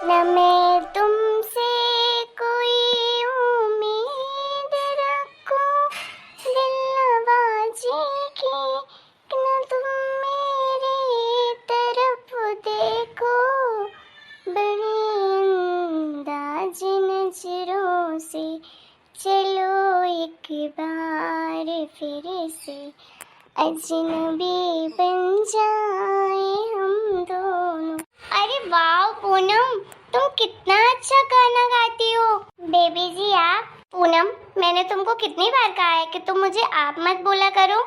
न मैं तुमसे कोई उम्मीद रखूं दिल नवाज़ी की, न तुम मेरी तरफ देखो बड़ी अंदाज नजरों से, चलो एक बार फिर से अजनबी बन जाए हम दोनों। अरे वाह पूनम, तुम कितना अच्छा गाना गाती हो। बेबी जी आप। पूनम, मैंने तुमको कितनी बार कहा है कि तुम मुझे आप मत बोला करो।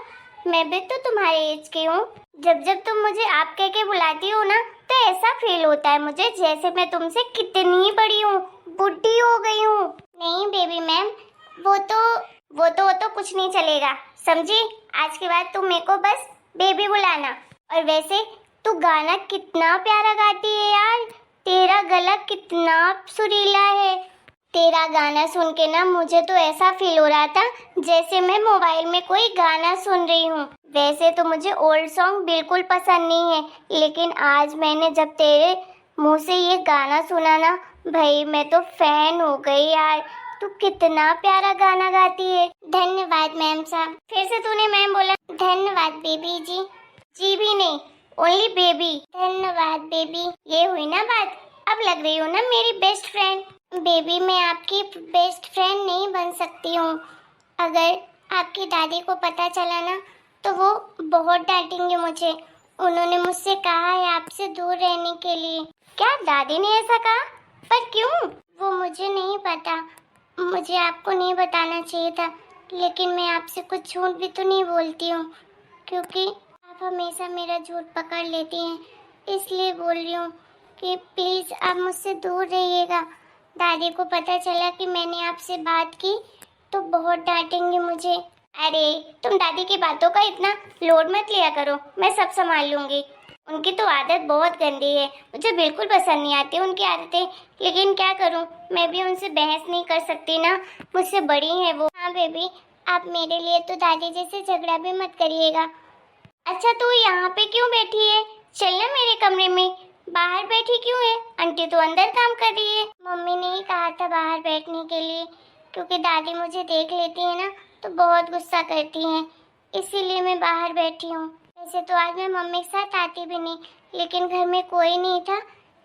मैं भी तो तुम्हारे एज की हूँ। जब जब तुम मुझे आप कह के बुलाती हो ना, तो ऐसा फील होता है मुझे जैसे मैं तुमसे कितनी बड़ी हूँ, बुढ़ी हो गई हूँ। नहीं बेबी मैम, वो तो कुछ नहीं चलेगा, समझी। आज के बाद तुम मेरे को बस बेबी बुलाना। और वैसे तू गाना कितना प्यारा गाती है यार, तेरा गला कितना सुरीला है। तेरा गाना सुन के ना मुझे तो ऐसा फील हो रहा था जैसे मैं मोबाइल में कोई गाना सुन रही हूँ। वैसे तो मुझे ओल्ड सॉन्ग बिल्कुल पसंद नहीं है, लेकिन आज मैंने जब तेरे मुंह से ये गाना सुना ना, भाई मैं तो फैन हो गई यार। तू कितना प्यारा गाना गाती है। धन्यवाद मैम साहब। फिर से तूने मैम बोला। धन्यवाद बेबी जी। जी भी नहीं, ओनली बेबी। धन्यवाद बेबी। ये हुई ना बात, अब लग रही हो ना मेरी बेस्ट फ्रेंड। बेबी मैं आपकी बेस्ट फ्रेंड नहीं बन सकती हूँ। अगर आपकी दादी को पता चला ना तो वो बहुत डांटेंगे मुझे। उन्होंने मुझसे कहा है आपसे दूर रहने के लिए। क्या दादी ने ऐसा कहा? पर क्यों? वो मुझे नहीं पता, मुझे आपको नहीं बताना चाहिए था, लेकिन मैं आपसे कुछ झूठ भी तो नहीं बोलती हूँ, क्योंकि आप हमेशा मेरा झूठ पकड़ लेती हैं। इसलिए बोल रही हूँ कि प्लीज़ आप मुझसे दूर रहिएगा। दादी को पता चला कि मैंने आपसे बात की तो बहुत डांटेंगे मुझे। अरे तुम दादी की बातों का इतना लोड मत लिया करो, मैं सब संभाल लूंगी। उनकी तो आदत बहुत गंदी है, मुझे बिल्कुल पसंद नहीं आती उनकी आदतें, लेकिन क्या करूं, मैं भी उनसे बहस नहीं कर सकती ना, मुझसे बड़ी है वो। हाँ बेबी, आप मेरे लिए तो दादी जैसे झगड़ा भी मत करिएगा। अच्छा तू यहाँ पे क्यों बैठी है? चल ना मेरे कमरे में। बाहर बैठी क्यों है? आंटी तो अंदर काम कर रही है। मम्मी ने ही कहा था बाहर बैठने के लिए, क्योंकि दादी मुझे देख लेती है ना तो बहुत गुस्सा करती हैं, इसीलिए मैं बाहर बैठी हूँ। वैसे तो आज मैं मम्मी के साथ आती भी नहीं, लेकिन घर में कोई नहीं था,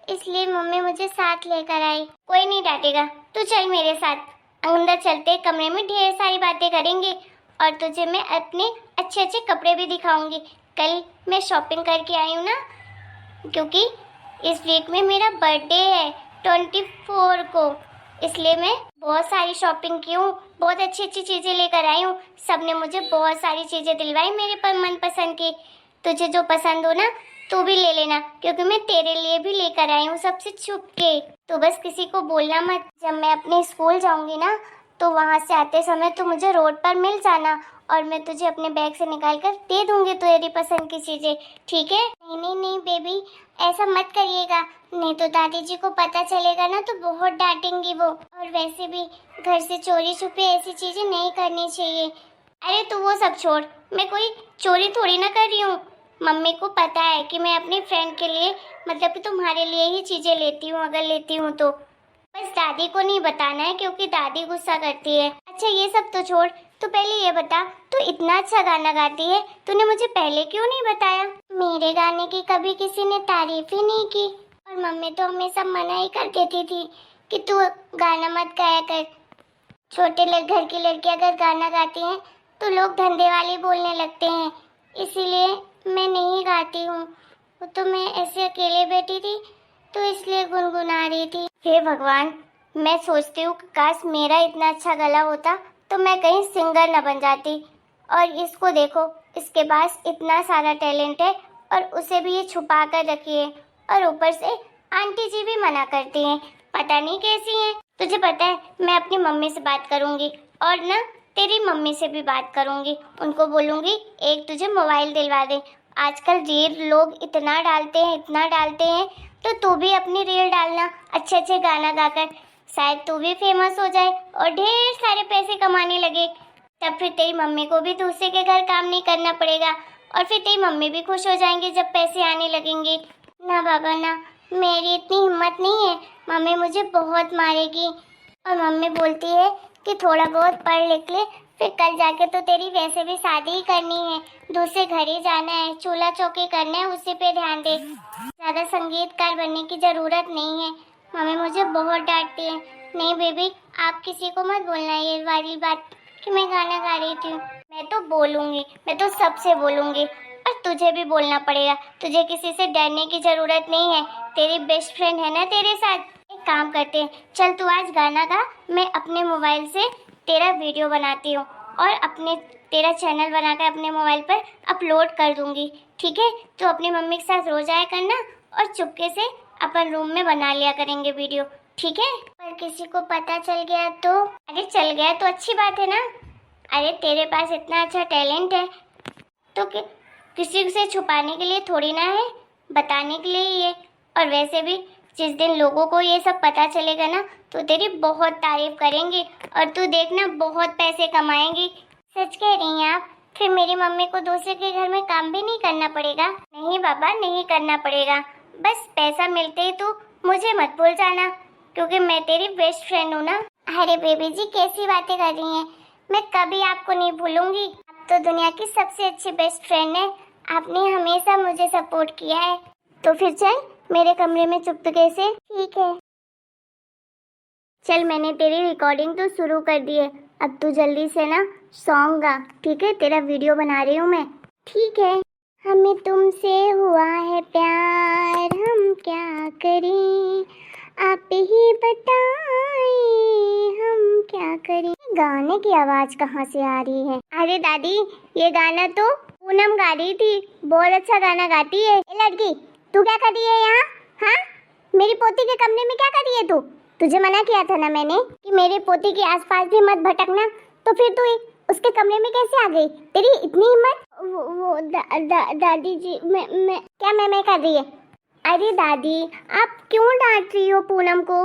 इसलिए मम्मी मुझे साथ लेकर आई। कोई नहीं डांटेगा, तू चल मेरे साथ। अंदर चलते, कमरे में ढेर सारी बातें करेंगे और तुझे मैं अपने अच्छे अच्छे कपड़े भी दिखाऊंगी। कल मैं शॉपिंग करके आई हूँ ना, क्योंकि इस वीक में मेरा बर्थडे है 24 को, इसलिए मैं बहुत सारी शॉपिंग की हूँ, बहुत अच्छी अच्छी चीज़ें लेकर आई हूँ। सबने मुझे बहुत सारी चीज़ें दिलवाई मेरे पर मनपसंद की। तुझे जो पसंद हो ना तू भी ले लेना, क्योंकि मैं तेरे लिए भी लेकर आई हूँ सबसे छुप के। तो बस किसी को बोलना मत। जब मैं अपने स्कूल जाऊंगी ना तो वहाँ से आते समय तू मुझे रोड पर मिल जाना और मैं तुझे अपने बैग से निकाल कर दे दूंगी तेरी पसंद की चीजें, ठीक है? नहीं नहीं नहीं बेबी, ऐसा मत करिएगा, नहीं तो दादी जी को पता चलेगा ना तो बहुत डांटेंगी वो। और वैसे भी घर से चोरी छुपे ऐसी चीजें नहीं करनी चाहिए। अरे तू वो सब छोड़, मैं कोई चोरी थोड़ी ना कर रही हूँ। मम्मी को पता है कि मैं अपनी फ्रेंड के लिए, मतलब कि तुम्हारे लिए ही चीजें लेती हूँ, अगर लेती हूँ तो। बस दादी को नहीं बताना है, क्योंकि दादी गुस्सा करती है। अच्छा ये सब तो छोड़, तू पहले ये बता, तू इतना अच्छा गाना गाती है, तूने मुझे पहले क्यों नहीं बताया? मेरे गाने की कभी किसी ने तारीफ ही नहीं की, और मम्मी तो हमेशा मना ही कर देती थी कि तू गाना मत गाया कर। छोटे घर की लड़कियां अगर गाना गाती हैं तो लोग धंधे वाली बोलने लगते हैं, इसीलिए मैं नहीं गाती हूँ। वो तो मैं ऐसे अकेले बैठी थी तो इसलिए गुनगुना रही थी। हे भगवान, मैं सोचती हूँ काश मेरा इतना अच्छा गला होता तो मैं कहीं सिंगर न बन जाती। और इसको देखो, इसके पास इतना सारा टैलेंट है और उसे भी ये छुपा कर रखी है, और ऊपर से आंटी जी भी मना करती हैं, पता नहीं कैसी हैं। तुझे पता है मैं अपनी मम्मी से बात करूंगी और ना तेरी मम्मी से भी बात करूंगी, उनको बोलूंगी एक तुझे मोबाइल दिलवा दे। आजकल रील लोग इतना डालते हैं, इतना डालते हैं, तो तू भी अपनी रील डालना अच्छे अच्छे गाना गाकर, शायद तू भी फेमस हो जाए और ढेर सारे पैसे कमाने लगे। तब फिर तेरी मम्मी को भी दूसरे के घर काम नहीं करना पड़ेगा, और फिर तेरी मम्मी भी खुश हो जाएंगे जब पैसे आने लगेंगे। ना बाबा ना, मेरी इतनी हिम्मत नहीं है, मम्मी मुझे बहुत मारेगी और मम्मी बोलती है कि थोड़ा बहुत पढ़ लिख ले, फिर कल जाके तो तेरी वैसे भी शादी ही करनी है, दूसरे घर ही जाना है, चूल्हा चौकी करना है, उसी पे ध्यान दे, ज़्यादा संगीतकार बनने की ज़रूरत नहीं है। मम्मी मुझे बहुत डांटती है। नहीं बेबी, आप किसी को मत बोलना ये वाली बात कि मैं गाना गा रही थी। मैं तो बोलूँगी, मैं तो सबसे बोलूँगी, और तुझे भी बोलना पड़ेगा। तुझे किसी से डरने की ज़रूरत नहीं है, तेरी बेस्ट फ्रेंड है ना तेरे साथ। एक काम करते हैं, चल तू आज गाना गा, मैं अपने मोबाइल से तेरा वीडियो बनाती हूँ और तेरा चैनल बनाकर अपने मोबाइल पर अपलोड कर दूँगी, ठीक है? तो अपनी मम्मी के साथ रोज आया करना और चुपके से अपन रूम में बना लिया करेंगे वीडियो, ठीक है? पर किसी को पता चल गया तो? अरे चल गया तो अच्छी बात है ना। अरे तेरे पास इतना अच्छा टैलेंट है तो किसी से छुपाने के लिए थोड़ी ना है, बताने के लिए ही है। और वैसे भी जिस दिन लोगों को ये सब पता चलेगा ना तो तेरी बहुत तारीफ करेंगे और तू देखना बहुत पैसे कमाएंगी। सच कह रही हैं आप? फिर मेरी मम्मी को दूसरे के घर में काम भी नहीं करना पड़ेगा? नहीं बाबा, नहीं करना पड़ेगा, बस पैसा मिलते ही तू मुझे मत भूल जाना, क्योंकि मैं तेरी बेस्ट फ्रेंड हूँ ना। अरे बेबी जी, कैसी बातें कर रही हैं? मैं कभी आपको नहीं भूलूंगी। आप तो दुनिया की सबसे अच्छी बेस्ट फ्रेंड है, आपने हमेशा मुझे सपोर्ट किया है। तो फिर चल मेरे कमरे में चुपके से। ठीक है चल, मैंने तेरी रिकॉर्डिंग तो शुरू कर दी है, अब तू जल्दी से ना सॉन्ग गा, ठीक है? तेरा वीडियो बना रही हूँ मैं। ठीक है। हमें तुमसे हुआ है प्यार, हम क्या करें, आप ही बताएं हम क्या करें। गाने की आवाज कहाँ से आ रही है? अरे दादी, ये गाना तो पूनम गा रही थी, बहुत अच्छा गाना गाती है। ए लड़की, तू क्या कर रही है यहाँ? हाँ, मेरी पोती के कमरे में क्या कर रही है तू? तुझे मना किया था ना मैंने कि मेरे पोती के आसपास भी मत भटकना, तो फिर तू उसके कमरे में कैसे आ गई? तेरी इतनी हिम्मत? दादी जी, मैं क्या मैं कर रही है? अरे दादी, आप क्यों डांट रही हो पूनम को?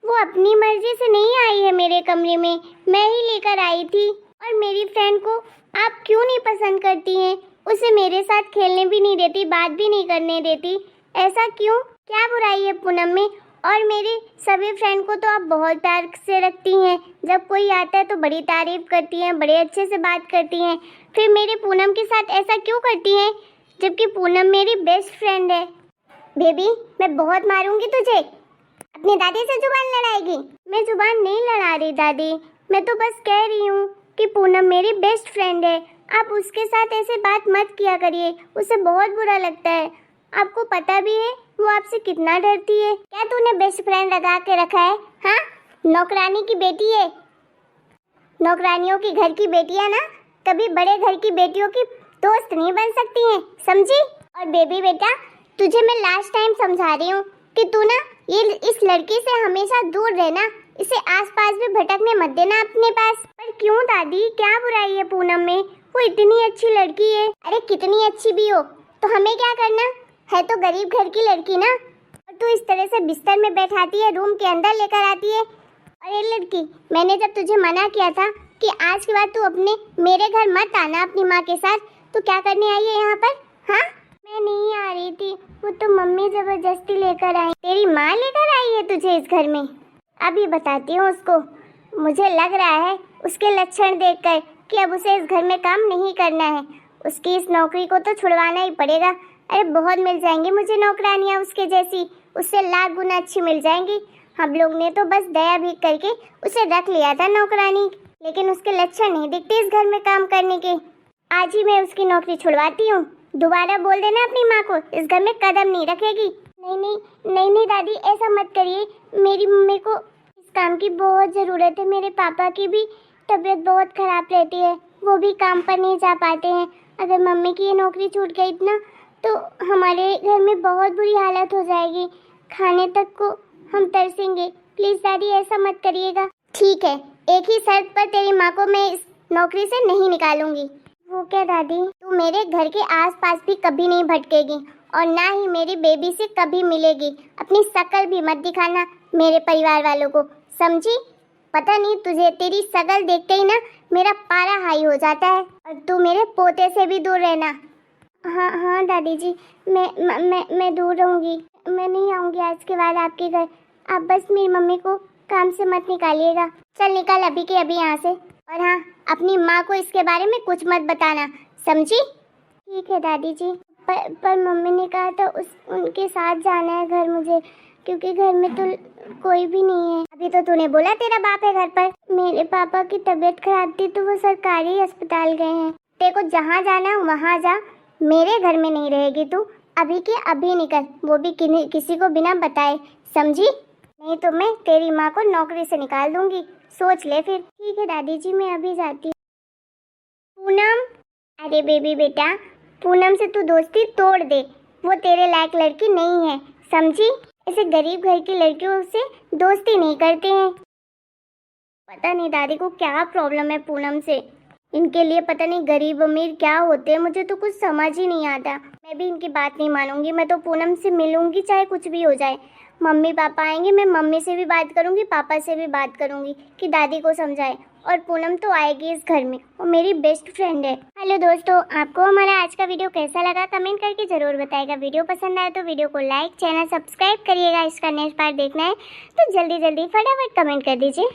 वो अपनी मर्जी से नहीं आई है मेरे कमरे में, मैं ही लेकर आई थी। और मेरी फ्रेंड को आप क्यों नहीं पसंद करती हैं? उसे मेरे साथ खेलने भी नहीं देती, बात भी नहीं करने देती, ऐसा क्यों? क्या बुराई है पूनम में? और मेरी सभी फ्रेंड को तो आप बहुत प्यार से रखती हैं, जब कोई आता है तो बड़ी तारीफ करती हैं, बड़े अच्छे से बात करती हैं, फिर मेरी पूनम के साथ ऐसा क्यों करती हैं, जबकि पूनम मेरी बेस्ट फ्रेंड है? बेबी, मैं बहुत मारूंगी तुझे, अपनी दादी से जुबान लड़ाएगी? मैं जुबान नहीं लड़ा रही दादी, मैं तो बस कह रही हूँ कि पूनम मेरी बेस्ट फ्रेंड है, आप उसके साथ ऐसे बात मत किया करिए, उसे बहुत बुरा लगता है। आपको पता भी है वो आपसे कितना डरती है। क्या तूने बेस्ट फ्रेंड लगा के रखा है? हाँ, नौकरानी की बेटी है। नौकरानियों की घर की बेटियां ना कभी बड़े घर की बेटियों की दोस्त नहीं बन सकती हैं, समझी? और बेबी बेटा, तुझे मैं लास्ट टाइम समझा रही हूँ कि तू ना इस लड़की से हमेशा दूर रहना, इसे आसपास भी भटकने मत देना अपने पास। पर क्यों दादी, क्या बुराई है पूनम में? वो इतनी अच्छी लड़की है। अरे कितनी अच्छी भी हो तो हमें क्या करना है, तो गरीब घर की लड़की ना। और तू इस तरह से बिस्तर में बैठाती है, रूम के अंदर लेकर आती है। अरे लड़की, मैंने जब तुझे मना किया था कि आज के बाद तू अपने मेरे घर मत आना अपनी माँ के साथ, तो क्या करने आई है यहाँ पर? हाँ, मैं नहीं आ रही थी, वो तो मम्मी जबरदस्ती लेकर आई। तेरी माँ लेकर आई है तुझे इस घर में? अभी बताती हूँ उसको। मुझे लग रहा है उसके लक्षण देखकर कि अब उसे इस घर में काम नहीं करना है, उसकी इस नौकरी को तो छुड़वाना ही पड़ेगा। अरे बहुत मिल जाएंगी मुझे नौकरानियाँ उसके जैसी, उससे लाख गुना अच्छी मिल जाएंगी। हम लोग ने तो बस दया भी करके उसे रख लिया था नौकरानी, लेकिन उसके लक्षण नहीं दिखते इस घर में काम करने के। आज ही मैं उसकी नौकरी छुड़वाती हूँ। दोबारा बोल देना अपनी माँ को इस घर में कदम नहीं रखेगी। नहीं नहीं नहीं नहीं दादी, ऐसा मत करिए, मेरी मम्मी को इस काम की बहुत ज़रूरत है। मेरे पापा की भी तबीयत बहुत ख़राब रहती है, वो भी काम पर नहीं जा पाते हैं। अगर मम्मी की ये नौकरी छूट गई ना तो हमारे घर में बहुत बुरी हालत हो जाएगी, खाने तक को हम तरसेंगे। प्लीज़ दादी, ऐसा मत करिएगा। ठीक है, एक ही शर्त पर तेरी माँ को मैं इस नौकरी से नहीं निकालूंगी। वो क्या दादी? तू मेरे घर के आसपास भी कभी नहीं भटकेगी और ना ही मेरी बेबी से कभी मिलेगी। अपनी शक्ल भी मत दिखाना मेरे परिवार वालों को, समझी? पता नहीं तुझे, तेरी शक्ल देखते ही ना मेरा पारा हाई हो जाता है। और तू मेरे पोते से भी दूर रहना। हाँ हाँ दादी जी, मैं दूर रहूँगी, मैं नहीं आऊँगी आज के बाद आपके घर। आप बस मेरी मम्मी को काम से मत निकालिएगा। चल निकाल अभी के अभी यहाँ से। और हाँ, अपनी माँ को इसके बारे में कुछ मत बताना, समझी? ठीक है दादी जी। पर मम्मी ने कहा था उनके साथ जाना है घर मुझे, क्योंकि घर में तो कोई भी नहीं है। अभी तो तूने बोला तेरा बाप है घर पर। मेरे पापा की तबीयत खराब थी तो वो सरकारी अस्पताल गए हैं। तेरे को जहाँ जाना है वहाँ जा, मेरे घर में नहीं रहेगी तू। अभी के अभी निकल, वो भी किसी को बिना बताए, समझी? नहीं तो मैं तेरी माँ को नौकरी से निकाल दूंगी, सोच ले फिर। ठीक है दादी जी, मैं अभी जाती हूँ। पूनम, अरे बेबी बेटा, पूनम से तू दोस्ती तोड़ दे, वो तेरे लायक लड़की नहीं है, समझी? ऐसे गरीब घर की लड़कियों से दोस्ती नहीं करते हैं। पता नहीं दादी को क्या प्रॉब्लम है पूनम से, इनके लिए पता नहीं गरीब अमीर क्या होते हैं, मुझे तो कुछ समझ ही नहीं आता। मैं भी इनकी बात नहीं मानूंगी, मैं तो पूनम से मिलूंगी चाहे कुछ भी हो जाए। मम्मी पापा आएंगे, मैं मम्मी से भी बात करूंगी, पापा से भी बात करूंगी कि दादी को समझाए। और पूनम तो आएगी इस घर में, वो मेरी बेस्ट फ्रेंड है। हेलो दोस्तों, आपको हमारा आज का वीडियो कैसा लगा कमेंट करके जरूर बताएगा। वीडियो पसंद आए तो वीडियो को लाइक, चैनल सब्सक्राइब करिएगा। इसका नेक्स्ट पार्ट देखना है तो जल्दी जल्दी फटाफट कमेंट कर दीजिए।